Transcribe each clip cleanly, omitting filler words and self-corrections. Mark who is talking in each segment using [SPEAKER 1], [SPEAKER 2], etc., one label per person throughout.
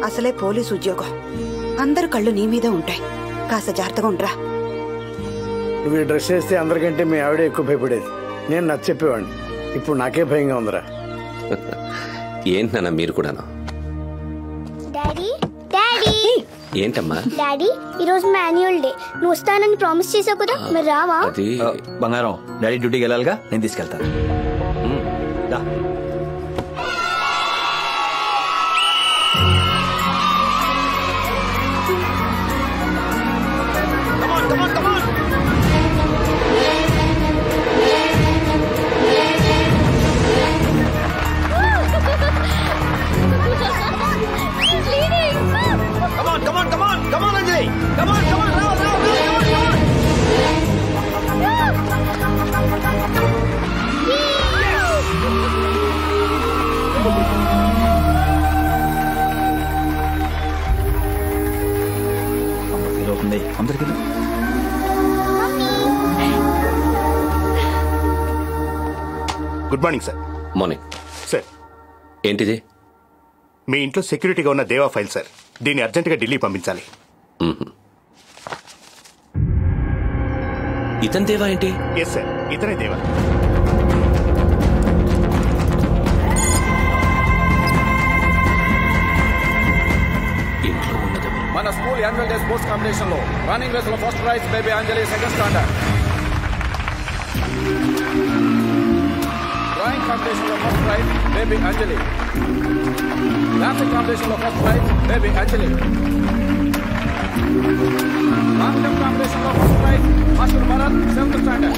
[SPEAKER 1] అసలే పోలీసు ఉద్యోగం, అందరు కళ్ళు నీ మీద ఉంటాయి. కాస్త జాగ్రత్తగా ఉండరా.
[SPEAKER 2] నువ్వు ఈ డ్రెస్ వేస్తే అందరికంటే మీ ఆవిడే ఎక్కువ భయపడేది. నేను నచ్చ చెప్పేవాడిని. ఇప్పుడు నాకే భయంగా ఉందిరా.
[SPEAKER 3] ఏంటన్నా మీరు కూడాను?
[SPEAKER 4] డాడీ డాడీ
[SPEAKER 3] ఏంటమ్మా?
[SPEAKER 4] డాడీ ఈరోజు మాన్యువల్ డే, నువ్వు వస్తానని ప్రామిస్ చేసావు కదా, మరి రావా?
[SPEAKER 3] అది
[SPEAKER 5] బంగారం, డాడీ డ్యూటీకి వెళ్ళాలిగా, నేను తీసుకెళ్తాను.
[SPEAKER 6] Good morning sir.
[SPEAKER 3] Morning
[SPEAKER 6] sir.
[SPEAKER 3] ఏంటిది?
[SPEAKER 6] మీ ఇంట్లో సెక్యూరిటీగా ఉన్న దేవా ఫైల్ సార్. దీన్ని అర్జెంటుగా ఢిల్లీ పంపించాలి.
[SPEAKER 3] ఇతని దేవా ఏంటి?
[SPEAKER 6] ఎస్ సార్, ఇతనే దేవా.
[SPEAKER 3] ఇంట్లో ఉన్నది
[SPEAKER 7] మన school annual day sports competition లో రన్నింగ్ రేస్ లో first prize baby Anjali, second standard. Drawing competition లో first prize baby Anjali. Dancing competition లో first prize baby Anjali. Long jump competition లో first prize master Bharat, seventh standard.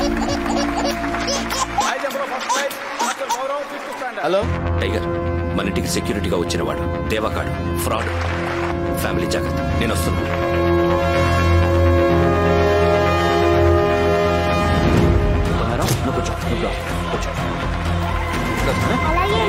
[SPEAKER 7] High jump లో first prize master Gaurav, fifth standard.
[SPEAKER 3] Hello tiger, మన ఇంటికి సెక్యూరిటీగా వచ్చినవాడు దేవకాడు, fraud. Family జాగ్రత్త, నేను వస్తున్నా.
[SPEAKER 5] కూర్చో, కూర్చో.
[SPEAKER 4] అలాగే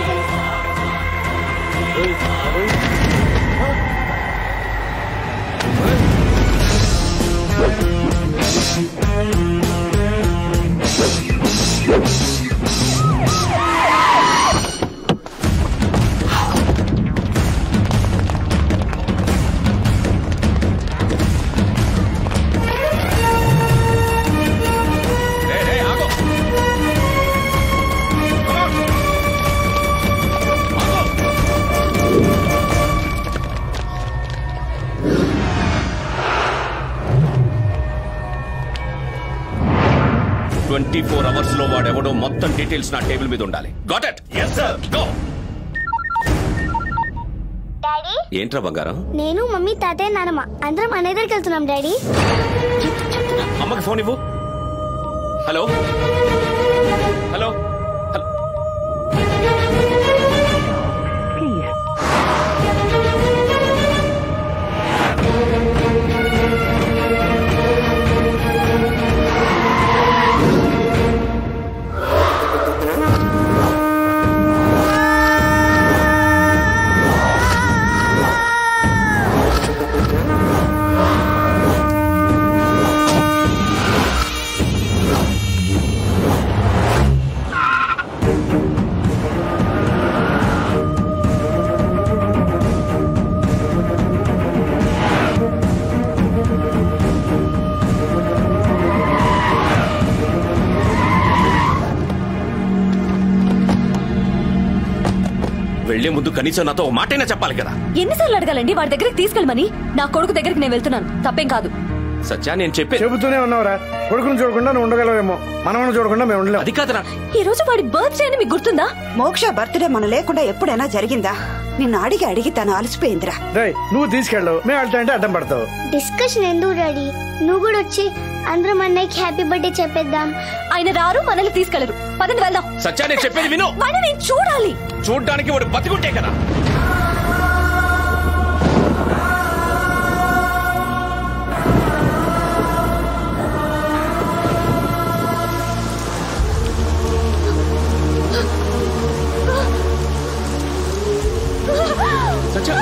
[SPEAKER 3] hours లో వాడెవడో మొత్తం డీటెయిల్స్ నా టేబుల్ మీద ఉండాలి. Got it? yes sir, go.
[SPEAKER 4] Daddy
[SPEAKER 3] ఏంట్రా బంగారం?
[SPEAKER 4] నేను మమ్మీ తాతయ్య నానమ్మ అందరం అనే దగ్గరికి వెళ్తున్నాం డాడీ.
[SPEAKER 3] అమ్మకి ఫోన్ ఇవ్వు. Hello hello. వెళ్లే ముందు కనీసం నాతో ఒక మాటైనా చెప్పాలి కదా.
[SPEAKER 8] ఎన్నిసార్లు అడగాలండి వాడి దగ్గరికి తీసుకెళ్ళమని? నా కొడుకు దగ్గరికి నేను వెళ్తున్నాను, తప్పేం కాదు.
[SPEAKER 3] సత్యా, నేను
[SPEAKER 2] చెబుతూనే ఉన్నావురా. కొడుకును చూడకుండా నువ్వు ఉండగలవేమో, మనమను చూడకుండా మేము ఉండలేము.
[SPEAKER 3] అది కాదురా.
[SPEAKER 8] ఈ రోజు వాడి బర్త్డే అని మీకు గుర్తుందా?
[SPEAKER 1] మోక్ష బర్త్డే మన లేకుండా ఎప్పుడైనా జరిగిందా? నిన్ను అడిగి తను అలసిపోయిందిరా.
[SPEAKER 2] నువ్వు తీసుకెళ్ళవు, మేము వెళ్తాంటే అడ్డం పడతావు.
[SPEAKER 4] డిస్కషన్ ఎందుకు డాడీ? నువ్వు కూడా వచ్చి అందరం అన్నయ్యకి హ్యాపీ బర్త్డే చెప్పేద్దాం.
[SPEAKER 8] ఆయన రారు, మనల్ని తీసుకెళ్లరు. పదండి వెళ్దాం.
[SPEAKER 3] సత్యా, నేను చెప్పేది విను.
[SPEAKER 8] వాడిని నేను చూడాలి.
[SPEAKER 3] చూడ్డానికి వాడు బతికుంటే కదా. సత్యా,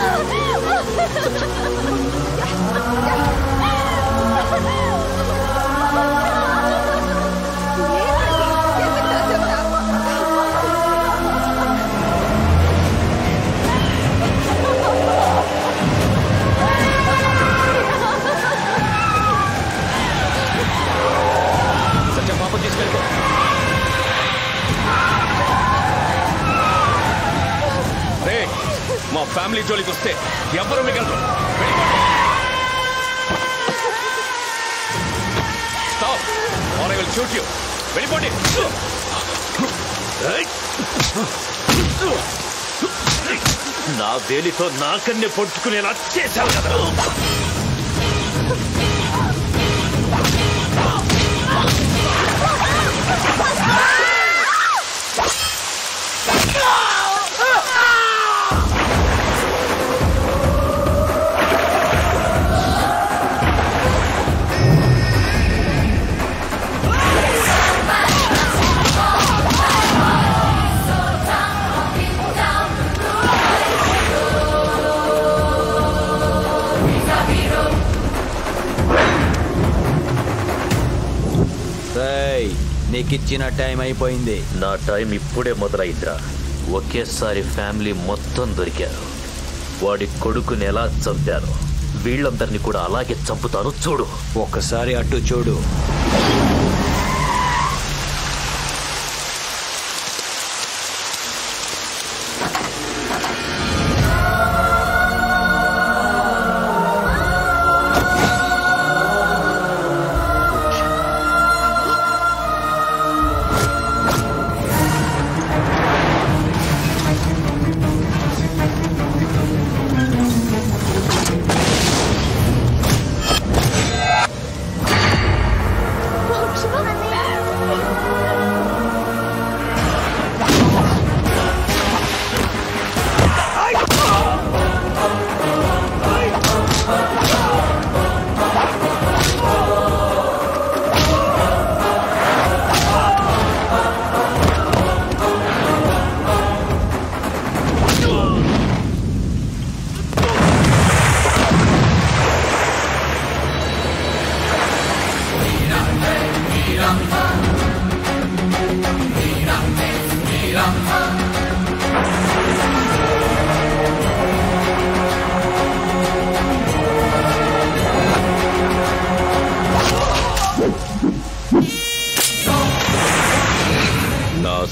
[SPEAKER 3] మా ఫ్యామిలీ జోలికి వస్తే ఎవరు మిగలరు. Stop or I will shoot you. వెళ్ళిపోండి. నా వేలితో నా కన్నే పొడుచుకునేలా చేశావు కదా.
[SPEAKER 5] నీకిచ్చిన టైం అయిపోయింది.
[SPEAKER 9] నా టైం ఇప్పుడే మొదలైందిరా. ఒకేసారి ఫ్యామిలీ మొత్తం దొరికారు. వాడి కొడుకుని ఎలా చంపారు వీళ్ళందరినీ కూడా అలాగే చంపుతాను చూడు.
[SPEAKER 5] ఒక్కసారి అటు చూడు.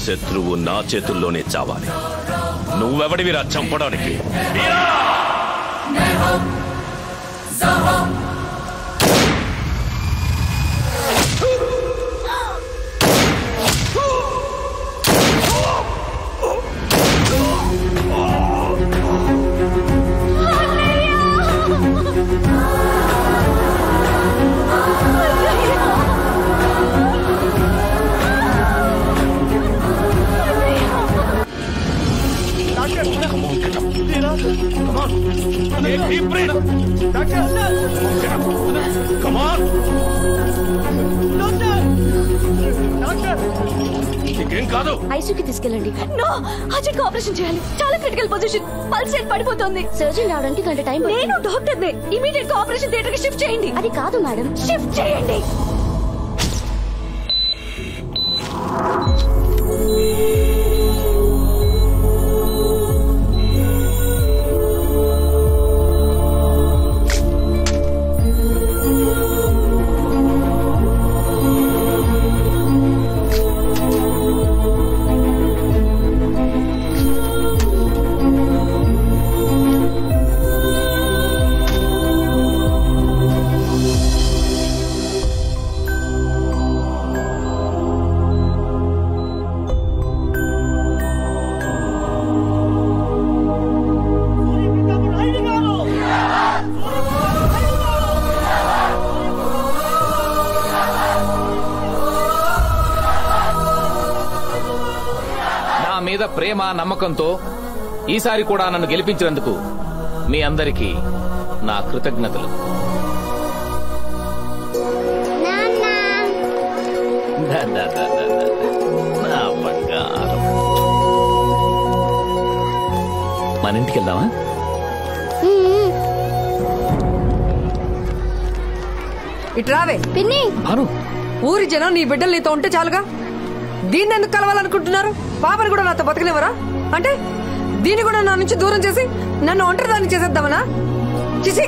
[SPEAKER 3] శత్రువు నా చేతుల్లోనే చావాలి. నువ్వెవడివిరా చంపడానికి?
[SPEAKER 8] ఐసీయూకి తీసుకెళ్ళండి. నో, అర్జెంట్ ఆపరేషన్ చేయాలి. చాలా క్రిటికల్ పొజిషన్. పల్స్ రేట్ పడిపోతుంది. సర్జన్ రావడానికి గంట టైం. నేను డాక్టర్ నే. ఇమీడియట్ గా ఆపరేషన్ థియేటర్ కి షిఫ్ట్ చేయండి. అది కాదు మేడం, షిఫ్ట్ చేయండి.
[SPEAKER 7] మీద ప్రేమ నమ్మకంతో ఈసారి కూడా నన్ను గెలిపించినందుకు మీ అందరికీ నా కృతజ్ఞతలు. నా బంగారం. మన ఇంటికి వెళ్దామా?
[SPEAKER 10] ఇట్రావే
[SPEAKER 8] పిన్ని.
[SPEAKER 10] భాను, ఊరి జనం నీ బిడ్డలు నీతో ఉంటే చాలుగా. దీన్ని ఎందుకు కలవాలనుకుంటున్నారు? పాపని కూడా నాతో బతకలేవరా? అంటే దీన్ని కూడా నా నుంచి దూరం చేసి నన్ను ఒంటరిదాన్ని చేసేద్దామనా? చిసి,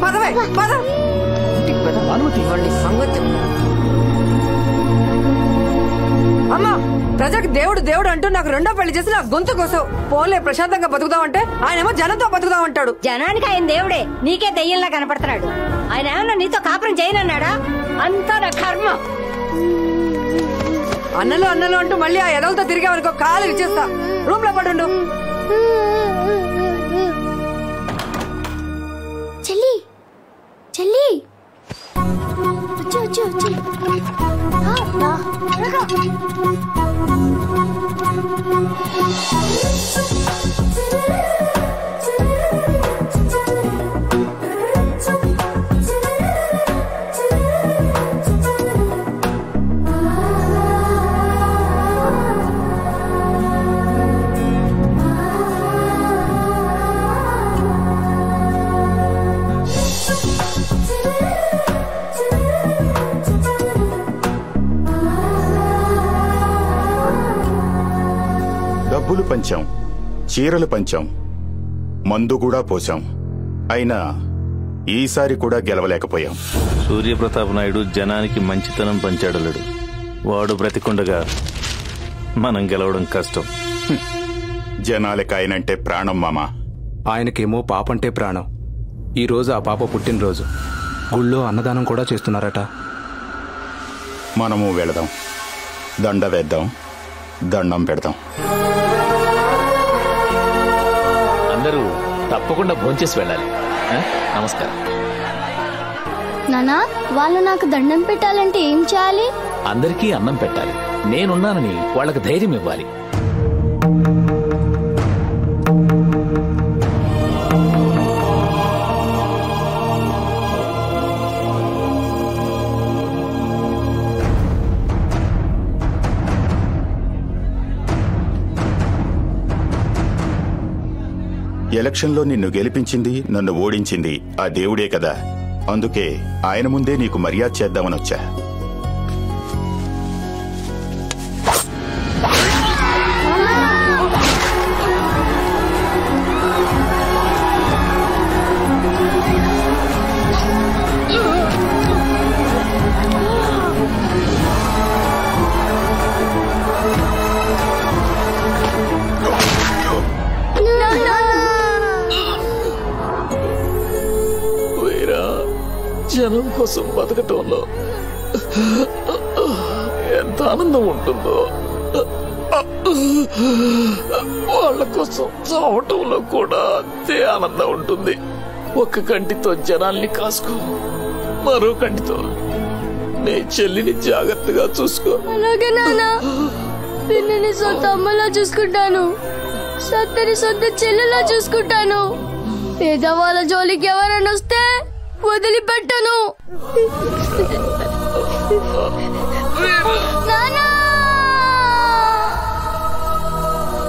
[SPEAKER 10] పదవే పద. సంగతి అమ్మా ప్రజలకు దేవుడు దేవుడు అంటూ నాకు రెండో పెళ్లి చేసి నా గొంతు కోసం పోలే ప్రశాంతంగా బతుకుదామంటే ఆయనేమో జనంతో బతుకుదామంటాడు.
[SPEAKER 11] జనానికి ఆయన దేవుడే, నీకే దెయ్యంలా కనపడుతున్నాడు. ఆయన ఏమన్నా నీతో కాపురం చేయనన్నాడా? అంతా నా కర్మ.
[SPEAKER 10] అన్నలు అన్నలు అంటూ మళ్ళీ ఆ ఎదలతో తిరిగామనుకో కాలు ఇచ్చేస్తా. రూమ్ లో పడుండు.
[SPEAKER 4] చెల్లి చెల్లి వచ్చి వచ్చి వచ్చి
[SPEAKER 12] డబ్బులు పంచాం, చీరలు పంచాం, మందు కూడా పోసాం. అయినా ఈసారి కూడా గెలవలేకపోయాం.
[SPEAKER 13] సూర్యప్రతాప్ నాయుడు జనానికి మంచితనం పంచాడలేడు. వాడు బ్రతికుండగా మనం గెలవడం కష్టం.
[SPEAKER 12] జనాలకి ఆయనంటే ప్రాణం మామా.
[SPEAKER 14] ఆయనకేమో పాపంటే ప్రాణం. ఈరోజు ఆ పాప పుట్టినరోజు. గుళ్ళో అన్నదానం కూడా చేస్తున్నారట.
[SPEAKER 12] మనము వెళదాం, దండ వేద్దాం, దండం పెడదాం.
[SPEAKER 9] అందరూ తప్పకుండా భోంచేసి వెళ్ళాలి. నమస్కారం.
[SPEAKER 4] నానా, వాళ్ళు నాకు దండం పెట్టాలంటే ఏం చేయాలి?
[SPEAKER 9] అందరికీ అన్నం పెట్టాలి. నేనున్నానని వాళ్ళకి ధైర్యం ఇవ్వాలి.
[SPEAKER 12] ఎలక్షన్లో నిన్ను గెలిపించింది, నన్ను ఓడించింది ఆ దేవుడే కదా. అందుకే ఆయన ముందే నీకు మర్యాద చేద్దామని వచ్చా.
[SPEAKER 9] జనం కోసం బతకటంలో ఎంత ఆనందం ఉంటుందో, వాళ్ళ కోసం చావటంలో కూడా అంతే ఆనందం ఉంటుంది. ఒక్క కంటితో జనాల్ని కాసుకో, మరో కంటితో నీ చెల్లిని జాగ్రత్తగా చూసుకో.
[SPEAKER 4] అలాగే నాన్న, పిన్నిని సొంత అమ్మలా చూసుకుంటాను, సత్తని సొంత చెల్లెలా చూసుకుంటాను. పేదవాళ్ళ జోలికి ఎవరైనా వస్తే వదిలిపెట్టను.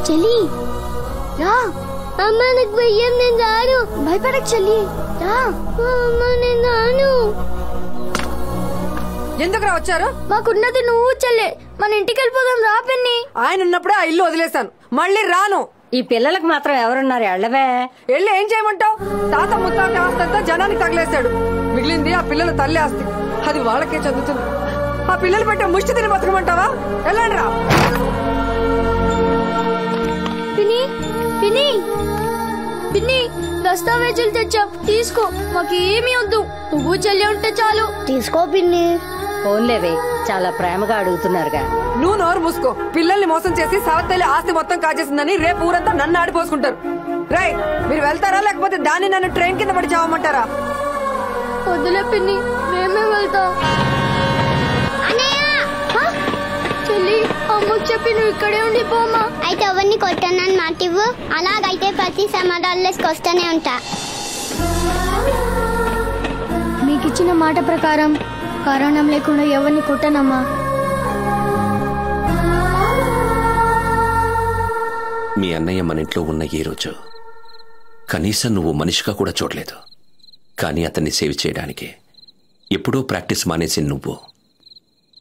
[SPEAKER 4] చెల్లి రా, అమ్మ నాకు భయ్యం, నేను రాను. భయపడకు చెల్లి, రా. అమ్మ నేను రాను.
[SPEAKER 10] ఎందుకు వచ్చారు?
[SPEAKER 4] మాకున్నది నువ్వు చెల్లె, మన ఇంటికి వెళ్ళిపోదాం. రా పిన్ని.
[SPEAKER 10] ఆయన ఉన్నప్పుడే ఆ ఇల్లు వదిలేశాను, మళ్ళీ రాను.
[SPEAKER 11] ఈ పిల్లలకు మాత్రం ఎవరున్నారు? ఎళ్ళవే.
[SPEAKER 10] వెళ్ళి ఏం చేయమంటావు? తాత ముత్తాత ఆస్తంతా జనానికి తగిలేశాడు. మిగిలింది ఆ పిల్లల తల్లి ఆస్తి, అది వాళ్ళకే చదువుతుంది. ఆ పిల్లలు పెట్టే ముష్టి తిని బతకమంటావా? వెళ్ళండి రా.
[SPEAKER 4] పిన్ని పిన్ని పిన్ని, దస్తావేజులు తెచ్చాం, తీసుకో. మాకేమీ వద్దు, నువ్వు చెల్లి ఉంటే చాలు. తీసుకో పిన్ని.
[SPEAKER 11] ఫోన్లేవే, చాలా ప్రేమగా అడుగుతున్నారుగా.
[SPEAKER 10] నువ్వు నోరు మూసుకో. పిల్లల్ని మోసం చేసి సవత్తల్లి ఆస్తి మొత్తం కాజేసిందని రేపు ఊరంతా నన్ను ఆడిపోసుకుంటారు. రై, మీరు వెళ్తారా లేకపోతే దాన్ని నన్ను ట్రైన్ కింద పడి చావమంటారా?
[SPEAKER 4] వద్దులే పిన్ని, మేమే వెళ్తాం. చెల్లి, అమ్మకు చెప్పి నువ్వు ఇక్కడే ఉండిపోమా. అయితే ఎవరిని కొట్టానని మాటివ్వు. అలాగైతే ప్రతి సమాధానాలకు వస్తూనే ఉంటా. మీకిచ్చిన మాట ప్రకారం కారణం లేకుండా ఎవరిని కొట్టనమ్మా.
[SPEAKER 3] మీ అన్నయ్య మన ఇంట్లో ఉన్న ఈ రోజు కనీసం నువ్వు మనిషిగా కూడా చూడలేదు. కానీ అతన్ని సేవ్ చేయడానికి ఎప్పుడూ ప్రాక్టీస్ మానేసి నువ్వు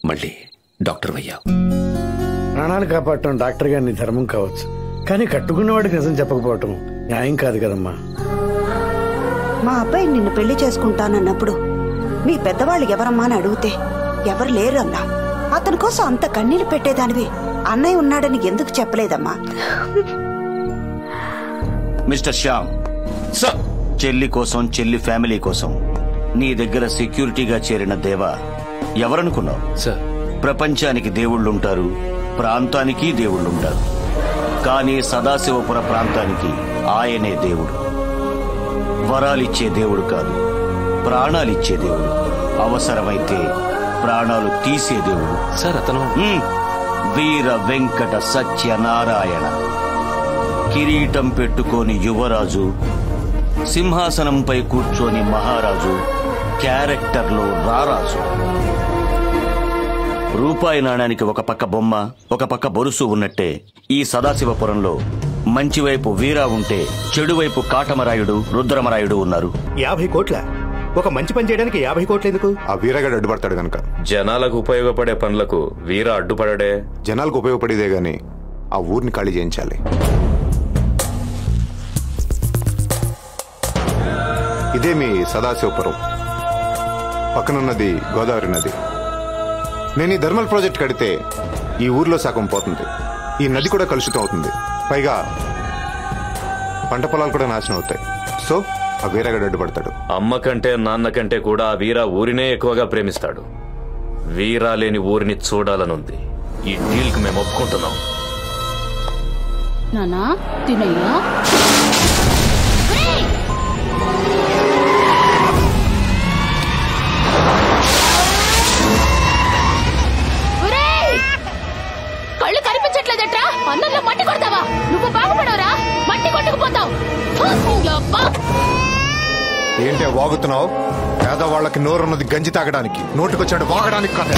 [SPEAKER 3] మళ్ళీ డాక్టర్ అయ్యావు.
[SPEAKER 2] ప్రాణాలు కాపాడటం డాక్టర్ గారిని ధర్మం కావచ్చు, కానీ కట్టుకున్నవాడికి నిజం చెప్పకపోవటం న్యాయం కాదు కదమ్మా.
[SPEAKER 1] మా అబ్బాయి నిన్ను పెళ్లి చేసుకుంటానన్నప్పుడు మీ పెద్దవాళ్ళు ఎవరమ్మా అని అడిగితే ఎవరు లేరు అన్నా. అతని కోసం అంత కన్నీళ్లు పెట్టేదానివి అన్నయ్య ఉన్నాడని ఎందుకు చెప్పలేదమ్మా?
[SPEAKER 15] మిస్టర్ శ్యామ్, చెల్లి కోసం, చెల్లి ఫ్యామిలీ కోసం నీ దగ్గర సెక్యూరిటీగా చేరిన దేవా ఎవరనుకున్నావు?
[SPEAKER 3] సార్,
[SPEAKER 15] ప్రపంచానికి దేవుళ్ళుంటారు, ప్రాంతానికి దేవుళ్ళుంటారు. కానీ సదాశివపుర ప్రాంతానికి ఆయనే దేవుడు. వరాలిచ్చే దేవుడు కాదు, ప్రాణాలిచ్చే దేవుడు. అవసరమైతే ప్రాణాలు తీసే దేవుడు.
[SPEAKER 3] సార్, అతను
[SPEAKER 15] వీర వెంకట సత్యనారాయణ. కిరీటం పెట్టుకోని యువరాజు, సింహాసనంపై కూర్చొని మహారాజు, క్యారెక్టర్లో రారాజు. రూపాయి నాణానికి ఒక పక్క బొమ్మ, ఒక పక్క బొరుసు ఉన్నట్టే ఈ సదాశివపురంలో మంచి వైపు వీరా ఉంటే చెడు వైపు కాటమరాయుడు, రుద్రమరాయుడు ఉన్నారు.
[SPEAKER 6] 50 కోట్ల ఒక మంచి పని చేయడానికి 50 కోట్లు ఎందుకు?
[SPEAKER 16] ఆ వీరగాడు అడ్డుపడతాడు గనక.
[SPEAKER 13] జనాలకు ఉపయోగపడే పనులకు వీర అడ్డుపడడే.
[SPEAKER 16] జనాలకు ఉపయోగపడేదే గాని ఆ ఊరిని ఖాళీ చేయించాలి. ఇదే మీ సదాశివపురం. పక్కనున్నది గోదావరి నది. నేను ఈ థర్మల్ ప్రాజెక్ట్ కడితే ఈ ఊర్లో సగం పోతుంది. ఈ నది కూడా కలుషితం అవుతుంది. పైగా పంట పొలాలు కూడా నాశనం అవుతాయి. సో ఆ వీరగాడు అడ్డుపడతాడు.
[SPEAKER 13] అమ్మ కంటే నాన్న కంటే కూడా ఆ వీర ఊరినే ఎక్కువగా ప్రేమిస్తాడు. వీరా లేని ఊరిని చూడాలనుంది. ఈ డీల్ కి మేము ఒప్పుకుంటున్నాం.
[SPEAKER 4] నానా తినయ్యా. కళ్ళు కనిపించట్లేదట్రా? అన్నంలో మట్టి కొడతావా? నువ్వు బాగుపడవరా? మట్టి కొట్టుకుపోతావు.
[SPEAKER 16] ఏంటే వాగుతున్నావు? పేదవాళ్ళకి నోరున్నది గంజి తాగడానికి, నోటికొచ్చాడు వాగడానికి కాదు.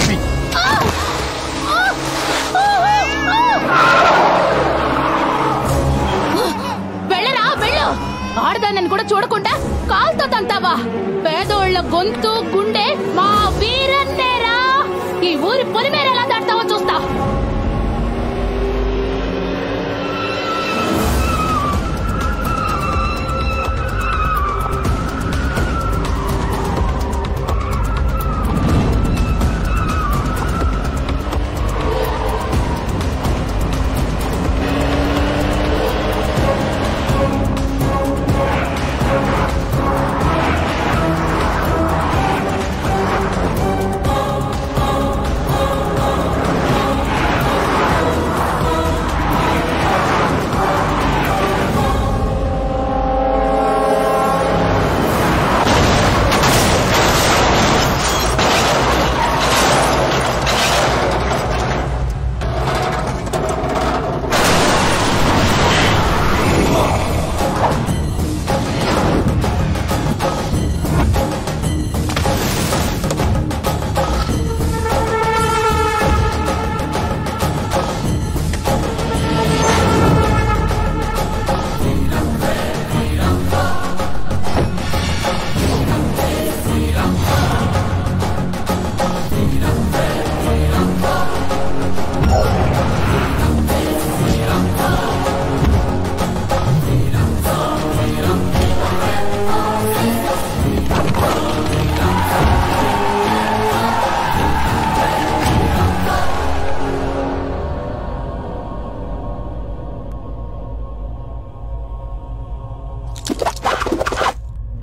[SPEAKER 4] వెళ్ళరా వెళ్ళు. ఆడదాన్ని కూడా చూడకుండా కాల్తో తంతావా? పేదోళ్ల గొంతు గుండె మా వీరన్నేరా. ఈ ఊరి పొలిమేర ఎలా దాటావో చూస్తా.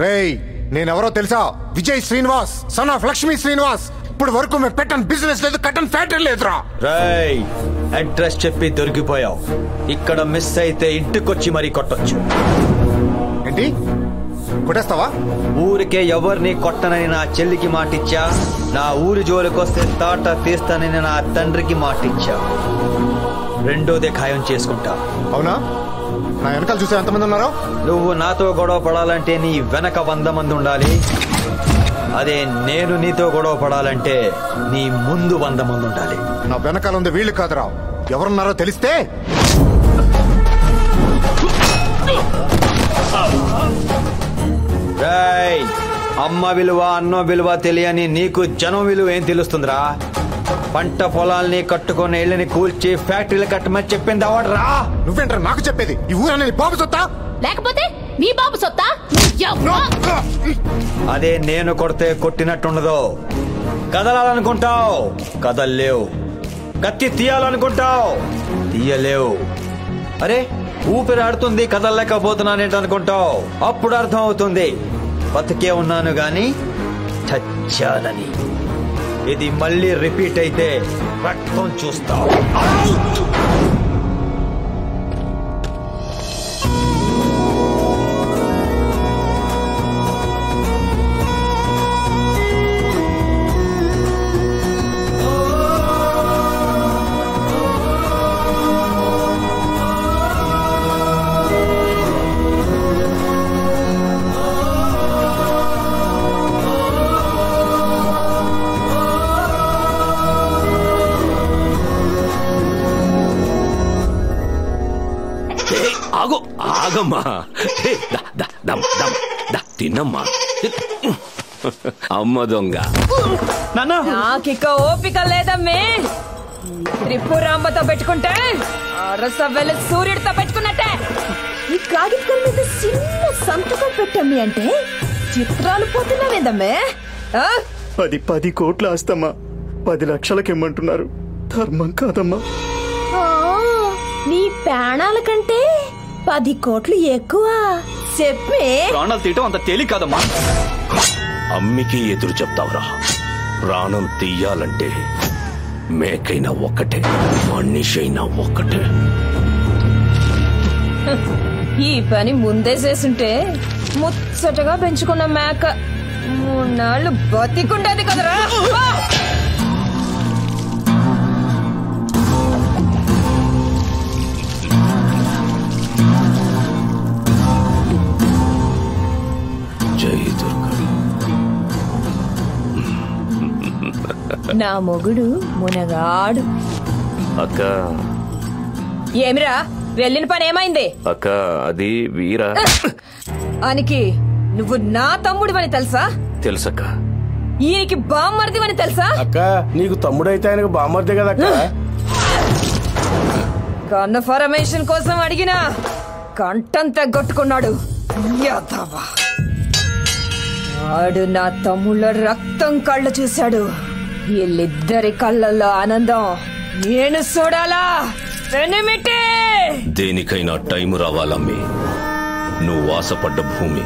[SPEAKER 16] రేయ్, నేనెవరో తెలుసా? Vijay Srinivas, son of Lakshmi Srinivas. ఇప్పుడు వరకు మేము పెట్టని బిజినెస్ లేదు, కట్టని ఫ్యాక్టరీ లేదురా.
[SPEAKER 5] రేయ్, అడ్రస్ చెప్పి దొరికిపోయావు. ఇక్కడ మిస్ అయితే ఇంటికొచ్చి మరీ కొట్టొచ్చు.
[SPEAKER 16] ఏంటి కొట్టేస్తావా?
[SPEAKER 5] ఊరికే ఎవరిని కొట్టనని నా చెల్లికి మాటిచ్చా. నా ఊరి జోలికొస్తే తాట తీస్తానని నా తండ్రికి మాటిచ్చా. రెండోదే ఖాయం చేసుకుంటా.
[SPEAKER 16] అవునా? నా వెనకాల చూసే ఎంతమంది ఉన్నారో?
[SPEAKER 5] నువ్వు నాతో గొడవ పడాలంటే నీ వెనక 100 మంది ఉండాలి. అదే నేను నీతో గొడవ పడాలంటే నీ ముందు 100 మంది ఉండాలి.
[SPEAKER 16] నా వెనకాల ఉంది వీళ్ళు కాదురా, ఎవరున్నారో తెలిస్తే.
[SPEAKER 5] రేయ్, అమ్మ విలువ అన్న విలువ తెలియని నీకు జనం విలువ ఏం తెలుస్తుందిరా? పంట పొలాల్ని కట్టుకుని ఇళ్ళని కూల్చి ఫ్యాక్టరీలు కట్టమని చెప్పింది అవడరా?
[SPEAKER 16] నువ్వేంట్రా నాకు చెప్పేది? ఈ ఊరనేది బాబు సొత్తా
[SPEAKER 4] లేకపోతే మీ బాబు సొత్తా?
[SPEAKER 5] అదే నేను కొడితే కొట్టినట్టుండదు. కదలాలనుకుంటావు, కదల్లేవు. కత్తి తీయాలనుకుంటావు, తీయలేవు. అరే ఊపిరాడుతుంది కదలలేకపోతున్నానేంటనుకుంటావు, అప్పుడు అర్థం అవుతుంది బతికే ఉన్నాను గాని చచ్చానని. ఇది మళ్ళీ రిపీట్ అయితే రక్తం చూస్తావు.
[SPEAKER 3] ఆగమ్మా, తిన్నమ్మా. అమ్మ దొంగ.
[SPEAKER 10] నాకిక ఓపిక లేదమ్మే. త్రిపురాంబతో పెట్టుకుంటే అరస వెళ్ళి సూర్యుడితో పెట్టుకున్నట్టే.
[SPEAKER 17] ఈ కాగితం మీద చిన్న సంతకం పెట్టమ్మి అంటే చిత్రాలు పోతున్నావేందమ్మే?
[SPEAKER 6] 10 కోట్ల ఆస్తమ్మా, 10 లక్షలకి ఇమ్మంటున్నారు. ధర్మం కాదమ్మా.
[SPEAKER 17] నీ ప్రాణాల కంటే 10 కోట్లు ఎక్కువ చెప్పే.
[SPEAKER 13] ప్రాణాలు తీయటం అంత తేలిక కాదమ్మా.
[SPEAKER 3] అమ్మికి ఎదురు చెప్తావురా? ప్రాణం తీయాలంటే మేకైనా ఒక్కటే, మనిషైనా ఒక్కటే.
[SPEAKER 10] ఈ పని ముందే చేసుంటే ముచ్చటగా పెంచుకున్న మేక 3 నాళ్ళు బతికుండేది కదరా. నా మొగుడు మునగాడు.
[SPEAKER 13] అక్క
[SPEAKER 10] ఏమిరా వెళ్ళిన పని ఏమైంది?
[SPEAKER 13] అక్క అది వీరా.
[SPEAKER 10] ఆనికి నువ్వు నా తమ్ముడివని తెలుసా?
[SPEAKER 13] తెలుసక్క.
[SPEAKER 10] ఈయనకి బామ్మర్దివని తెలుసా?
[SPEAKER 2] అక్క నీకు తమ్ముడైతే ఆయనకు బామ్మర్దే కదా అక్క.
[SPEAKER 10] కన్ఫర్మేషన్ కోసం అడిగినా కంఠం తెగొట్టుకున్నాడు. ఆడు నా తమ్ముళ్ళ రక్తం కళ్ళు చూశాడు. వీళ్ళిద్దరి కళ్ళల్లో ఆనందం నేను చూడాలా?
[SPEAKER 3] దేనికైనా టైం రావాలమ్మి. నువ్వు ఆశపడ్డ భూమి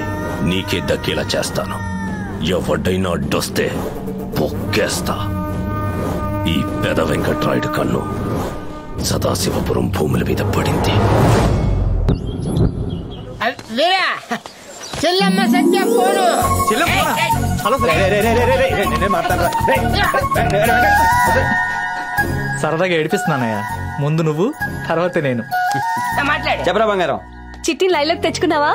[SPEAKER 3] నీకే దక్కేలా చేస్తాను. ఎవడైనా అడ్డొస్తే పొక్కేస్తా. ఈ పెద వెంకట్రాయుడు కన్ను సదాశివపురం భూముల మీద పడింది.
[SPEAKER 18] చెల్లమ్మ సత్య ఫోను.
[SPEAKER 19] సరదాగా ఏడిపిస్తున్నానయ్యా. ముందు నువ్వు, తర్వాత నేను.
[SPEAKER 5] చెప్పరా బంగారం.
[SPEAKER 8] చిట్టి లైలకు తెచ్చుకున్నావా?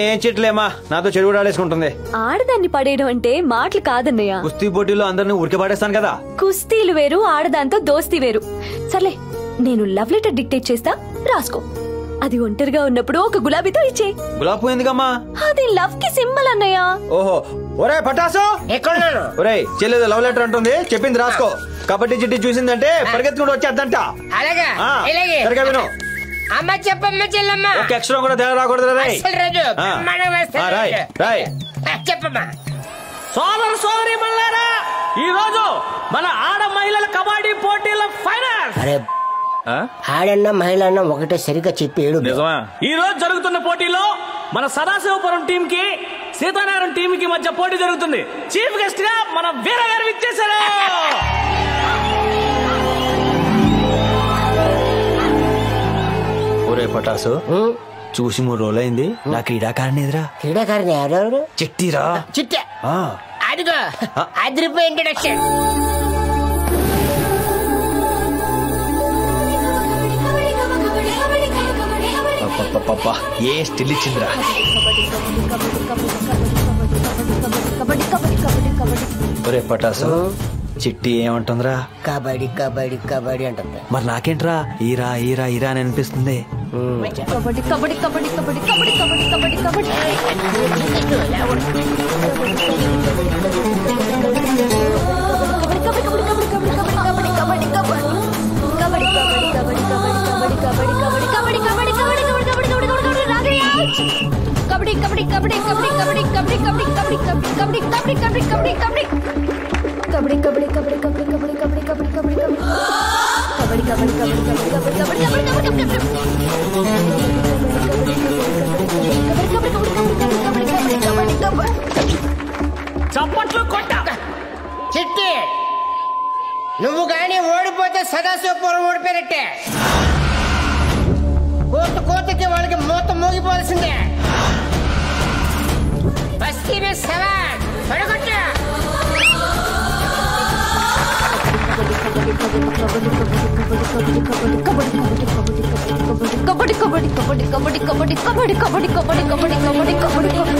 [SPEAKER 5] ఏం చిట్లేమా, నాతో చెరువు ఆడేసుకుంటుంది.
[SPEAKER 8] ఆడదాన్ని పడేయడం అంటే మాటలు కాదన్నయ్య.
[SPEAKER 5] కుస్తీ పోటీలో అందరినీ ఉరికి పడేస్తాను కదా.
[SPEAKER 8] కుస్తీలు వేరు, ఆడదాంతో దోస్తీ వేరు. సర్లే, నేను లవ్ లెటర్ డిక్టేట్ చేస్తా, రాసుకో. అది ఒంటరిగా ఉన్నప్పుడు ఒక గులాబీతో ఇచ్చే.
[SPEAKER 5] గులాబీ పోయిందిగమ్మా.
[SPEAKER 8] అది లవ్ కి సింబల్ అన్నయ్య.
[SPEAKER 5] ఓహో, ఒరే పటాసు
[SPEAKER 18] ఎక్కడున్నాను?
[SPEAKER 5] ఒరే చెల్లెదు లవ్ లెటర్ అంటుంది, చెప్పింది రాసుకో. కబడ్డీ చిట్టి చూసిందంటే పరిగెత్తుకుంటూ వచ్చేద్దంట.
[SPEAKER 18] అలాగా
[SPEAKER 5] సరిగా విను.
[SPEAKER 18] అమ్మ చెప్పమ్మ చెల్లమ్మ.
[SPEAKER 5] ఒక అక్షరం కూడా తేడా రాకూడదు.
[SPEAKER 18] చెప్పమ్మా.
[SPEAKER 19] సోదరు సోదరి మల్లారా, ఈ రోజు మన ఆడ మహిళల కబడ్డీ పోటీల ఫైనల్.
[SPEAKER 18] అరే ఆడన్న మహిళ అన్న ఒకటే సరిగ్గా చెప్పి ఏడు.
[SPEAKER 19] ఈ రోజు జరుగుతున్న పోటీలో మన సదాశివపురం టీం కి సీతారాయణ టీం కి మధ్య పోటీ జరుగుతుంది. చీఫ్ గెస్ట్ గా మన వీర గారు విచ్చేశారు.
[SPEAKER 5] ఒరే పటాసు, చూసి 3 రోజులైంది. నా క్రీడాకారిణి ఎదురా.
[SPEAKER 18] క్రీడాకారిణి ఎవరెవరు?
[SPEAKER 5] చిట్టిరా.
[SPEAKER 18] చిట్ట అదిగో అదిరిపోయి ఇంట్రడక్షన్.
[SPEAKER 5] ఏ స్టిల్ ఇచ్చిందిరా. ఒరే పటాసు, చిట్టి ఏమంటుందిరా?
[SPEAKER 18] కబడ్డీ కబడ్డీ కబడ్డీ అంటుంది.
[SPEAKER 5] మరి నాకేంట్రా ఈరా ఈరా ఈరా అని అనిపిస్తుంది.
[SPEAKER 8] కబడ్డీ కబడ్డీ కబడ్డీ కబడ్డీ కబడ్డీ కబడ్డీ కబడ్డీ కబడ్డీ
[SPEAKER 19] చప్పట్లు కొట్ట.
[SPEAKER 18] చిట్టి, నువ్వు గాని ఓడిపోతే సదాశివపురం ఓడిపోయినట్టే. కోతకి వాళ్ళకి మూత మోగిపోవాల్సిందే. బస్తీ మీద సవాల్ పడగొట్ట.
[SPEAKER 8] కబడ్డీ కబడ్డీ కబడ్డీ కబడ్డీ కబడ్డీ కబడ్డీ కబడ్డీ కబడ్డీ కబడ్డీ కబడ్డీ కబడ్డీ కబడ్డీ